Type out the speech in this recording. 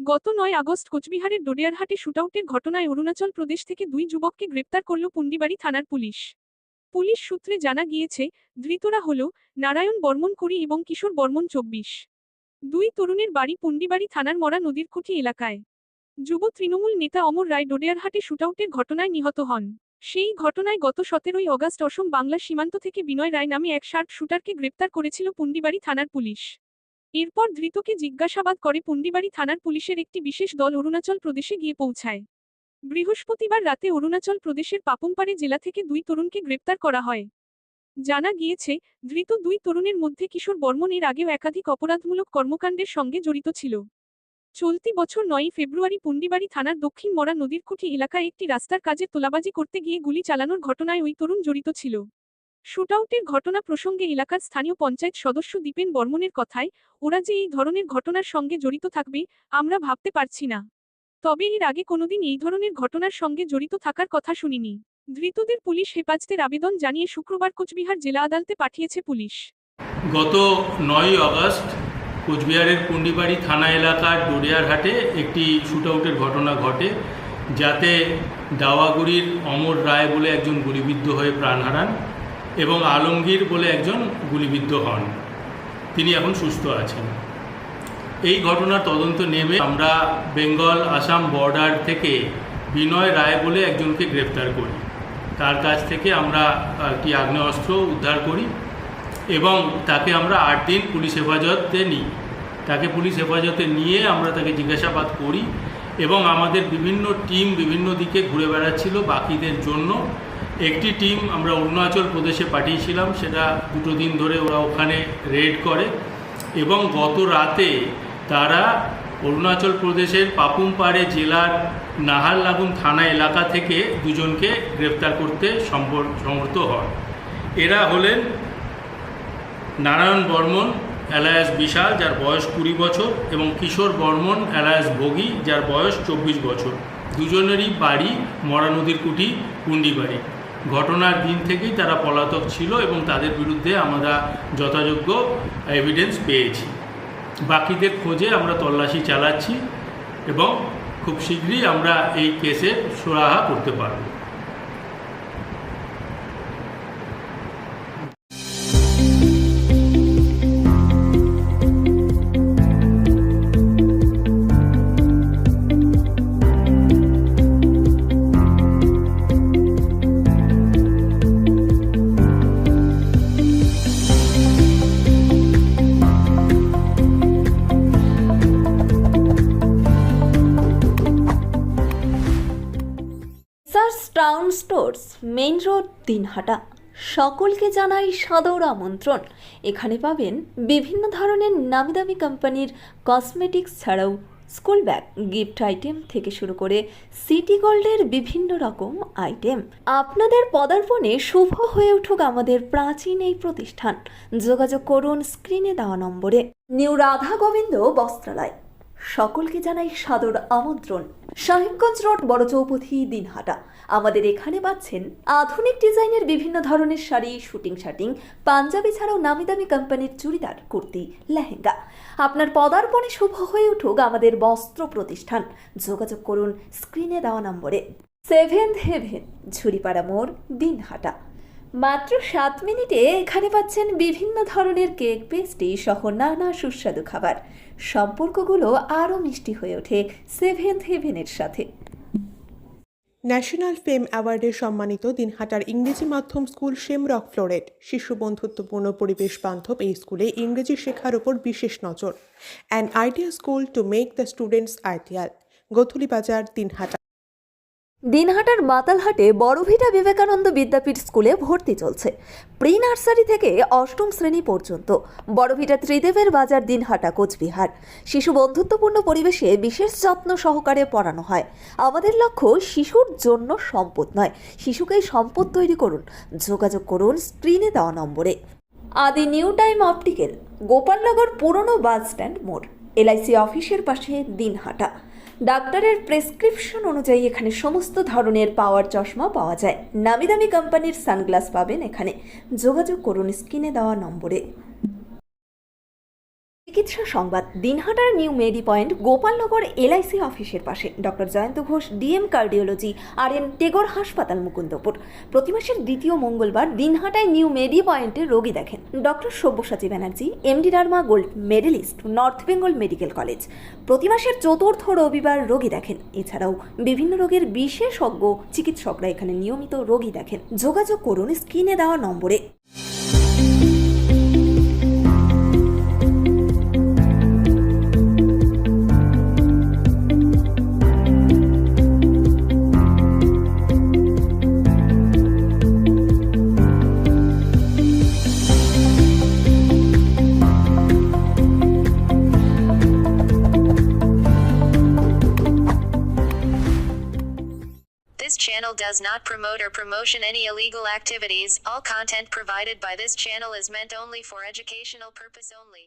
গত ৯ আগস্ট কোচবিহারের ডোডেয়ারহাটে শুটআউটের ঘটনায় অরুণাচল প্রদেশ থেকে ২ যুবককে গ্রেপ্তার করল পুন্ডিবাড়ি থানার পুলিশ। পুলিশ সূত্রে জানা গিয়েছে, ধৃতরা হল নারায়ণ বর্মন ২০ এবং কিশোর বর্মন ২৪। দুই তরুণের বাড়ি পুন্ডিবাড়ি থানার মরা নদীর খুঁটি এলাকায়। যুব তৃণমূল নেতা অমর রায় ডোডেয়ারহাটে শুটআউটের ঘটনায় নিহত হন। সেই ঘটনায় গত ১৭ই আগস্ট অসম বাংলা সীমান্ত থেকে বিনয় রায় নামে এক শার্প শুটারকে গ্রেপ্তার করেছিল পুন্ডিবাড়ি থানার পুলিশ। এরপর ধৃতকে জিজ্ঞাসাবাদ করে পুন্ডিবাড়ি থানার পুলিশের একটি বিশেষ দল অরুণাচল প্রদেশে গিয়ে পৌঁছায়। বৃহস্পতিবার রাতে অরুণাচল প্রদেশের পাপুমপারে জেলা থেকে ২ তরুণকে গ্রেপ্তার করা হয়। জানা গিয়েছে, ধৃত ২ তরুণের মধ্যে কিশোর বর্মন এর আগেও একাধিক অপরাধমূলক কর্মকাণ্ডের সঙ্গে জড়িত ছিল। চলতি বছর ৯ই ফেব্রুয়ারি পুন্ডিবাড়ি থানার দক্ষিণ মরা নদীর খুঁটি এলাকায় একটি রাস্তার কাজে তোলাবাজি করতে গিয়ে গুলি চালানোর ঘটনায় ওই তরুণ জড়িত ছিল। শুটআউটের ঘটনা প্রসঙ্গে এলাকার স্থানীয় পঞ্চায়েত সদস্য দীপেন বর্মনের কথায়, ওরা যে এই ধরনের ঘটনার সঙ্গে জড়িত থাকবে, আমরা ভাবতে পারছি না। তবে এর আগে কোনোদিন এই ধরনের ঘটনার সঙ্গে জড়িত থাকার কথা শুনিনি। ধৃতদের পুলিশ হেফাজতের আবেদন জানিয়ে শুক্রবার কোচবিহার জেলা আদালতে পাঠিয়েছে পুলিশ। গত ৯ই আগস্ট কোচবিহারের পুন্ডিবাড়ি থানা এলাকার ডোডেয়ারহাটে একটি শুটআউটের ঘটনা ঘটে, যাতে দাওয়াগুড়ির অমর রায় বলে একজন গুলিবিদ্ধ হয়ে প্রাণ হারান এবং আলমগীর বলে একজন গুলিবিদ্ধ হন। তিনি এখন সুস্থ আছেন। এই ঘটনার তদন্ত নেমে আমরা বেঙ্গল আসাম বর্ডার থেকে বিনয় রায় বলে একজনকে গ্রেপ্তার করি। তার কাছ থেকে আমরা একটি আগ্নেয়াস্ত্র উদ্ধার করি এবং তাকে আমরা ৮ দিন পুলিশ হেফাজতে নিই। তাকে পুলিশ হেফাজতে নিয়ে আমরা তাকে জিজ্ঞাসাবাদ করি এবং আমাদের বিভিন্ন টিম বিভিন্ন দিকে ঘুরে বেড়াচ্ছিল বাকিদের জন্য। একটি টিম আমরা অরুণাচল প্রদেশে পাঠিয়েছিলাম, সেটা ২ দিন ধরে ওরা ওখানে রেড করে এবং গত রাতে তারা অরুণাচল প্রদেশের পাপুমপারে জেলার নাহারলাগুন থানা এলাকা থেকে ২ জনকে গ্রেপ্তার করতে সমর্থ হয়। এরা হলেন নারায়ণ বর্মন এলায়াস বিশাল, যার বয়স ২০ বছর, এবং কিশোর বর্মন এলায়াস ভোগী, যার বয়স ২৪ বছর। দুজনেরই বাড়ি মরা নদীর কুঠি পুন্ডিবাড়ি। ঘটনার দিন থেকেই তারা পলাতক ছিল এবং তাদের বিরুদ্ধে আমরা যথাযোগ্য এভিডেন্স পেয়েছি। বাকিদের খোঁজে আমরা তল্লাশি চালাচ্ছি এবং খুব শীঘ্রই আমরা এই কেসের সুরাহা করতে পারব। Town stores, main road, Dinhata. সকলকে জানাই সাদর আমন্ত্রণ। এখানে পাবেন বিভিন্ন ধরনের নামিদামি কোম্পানির কসমেটিক্স ছাড়াও স্কুল ব্যাগ, গিফট আইটেম থেকে শুরু করে সিটি গোল্ডের বিভিন্ন রকম আইটেম। আপনাদের পদার্পণে শুভ হয়ে উঠুক আমাদের প্রাচীন এই প্রতিষ্ঠান। যোগাযোগ করুন স্ক্রিনে দেওয়া নম্বরে। নিউ রাধা গোবিন্দ বস্ত্রালয়, সকলকে জানাই সাদর আমন্ত্রণ। সাহেবগঞ্জ রোড, বড় চৌপথি, দিনহাটা। আমাদের এখানে পাচ্ছেন আধুনিক ডিজাইনের বিভিন্ন ধরনের শাড়ি, শুটিং শার্টিং, পাঞ্জাবি ছাড়াও নামি দামি কোম্পানির চুড়িদার, কুর্তি, লেহেঙ্গা। আপনার পদার্পণে শুভ হয়ে উঠুক আমাদের বস্ত্র প্রতিষ্ঠান। যোগাযোগ করুন স্ক্রিনে দেওয়া নম্বরে। সেভেন্থ হেভেন, ঝুড়িপাড়া মোড়, দিনহাটা। মাত্র 7 মিনিটে এখানে পাচ্ছেন বিভিন্ন ধরনের কেক, পেস্ট্রি সহ নানা সুস্বাদু খাবার। সম্পর্কগুলো আরও মিষ্টি হয়ে ওঠে সেভেন্থ হেভেনের সাথে। ন্যাশনাল ফেম অ্যাওয়ার্ডে সম্মানিত দিনহাটার ইংরেজি মাধ্যম স্কুল শেমরক ফ্লোরেট। শিশু বন্ধুত্বপূর্ণ পরিবেশ বান্ধব এই স্কুলে ইংরেজি শেখার ওপর বিশেষ নজর। An idea school to make the students ideal. Gathuli Bazar, Dinhata. দিনহাটার মাতালহাটে Borobhita Vivekananda বিদ্যাপীঠ স্কুলে ভর্তি চলছে। প্রি নার্সারি থেকে ৮ম শ্রেণী পর্যন্ত। বড়ভিটা ত্রিদেবের বাজার, দিনহাটা, কোচবিহার। শিশু বন্ধুত্বপূর্ণ পরিবেশে বিশেষ যত্ন সহকারে পড়ানো হয়। আমাদের লক্ষ্য শিশুর জন্য সম্পদ নয়, শিশুকেই সম্পদ তৈরি করুন। যোগাযোগ করুন স্ক্রিনে দেওয়া নম্বরে। আদি নিউ টাইম অপটিক্যাল, গোপালনগর পুরনো বাস স্ট্যান্ড মোড়, এলআইসি অফিসের পাশে, দিনহাটা। ডাক্তারের প্রেসক্রিপশন অনুযায়ী এখানে সমস্ত ধরনের পাওয়ার চশমা পাওয়া যায়। নামি দামি কোম্পানির সানগ্লাস পাবেন এখানে। যোগাযোগ করুন স্ক্রিনে দেওয়া নম্বরে। চিকিৎসা সংবাদ। দিনহাটার নিউ মেডি পয়েন্ট গোপালনগর এলআইসি অফিসের পাশে doctor Jayanta Ghosh DM cardiology RN Tagore হাসপাতাল মুকুন্দপুর। প্রতি মাসের দ্বিতীয় মঙ্গলবার দিনহাটায় নিউ মেডি পয়েন্টে রোগী দেখেন doctor Sabyasachi Banerjee, MD derma gold medalist, north Bengal medical college. প্রতি মাসের চতুর্থ রবিবার রোগী দেখেন। এছাড়াও বিভিন্ন রোগের বিশেষজ্ঞ চিকিৎসকরা এখানে নিয়মিত রোগী দেখেন। যোগাযোগ করুন স্ক্রিনে দেওয়া নম্বরে। This channel does not promote or promotion any illegal activities. All content provided by this channel is meant only for educational purpose only.